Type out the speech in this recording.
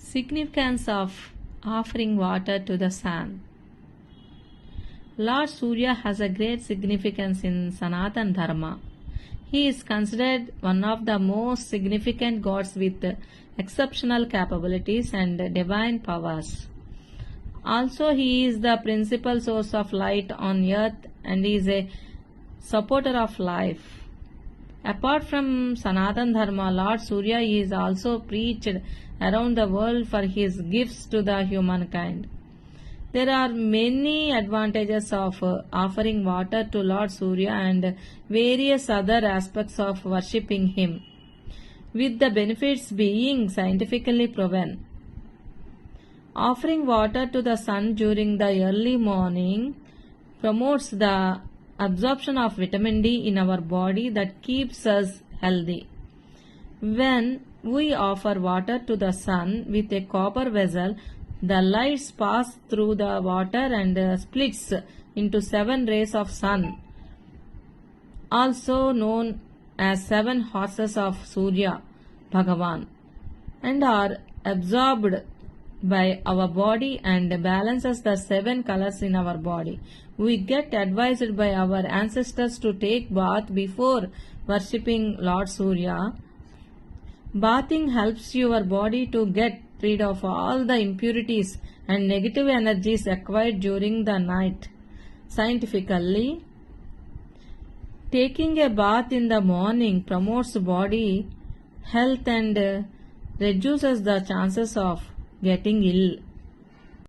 Significance of offering water to the sun. Lord Surya has a great significance in Sanatana Dharma. He is considered one of the most significant gods with exceptional capabilities and divine powers. Also, he is the principal source of light on earth and is a supporter of life. Apart from Sanatana Dharma, Lord Surya is also preached around the world for his gifts to the humankind. There are many advantages of offering water to Lord Surya and various other aspects of worshipping him, with the benefits being scientifically proven. Offering water to the sun during the early morning promotes the absorption of vitamin D in our body that keeps us healthy. When we offer water to the sun with a copper vessel, the lights pass through the water and splits into 7 rays of sun, also known as 7 horses of Surya Bhagavan, and are absorbed by our body and balances the 7 colors in our body. We get advised by our ancestors to take bath before worshipping Lord Surya. Bathing helps your body to get rid of all the impurities and negative energies acquired during the night. Scientifically, taking a bath in the morning promotes body health and reduces the chances of getting ill.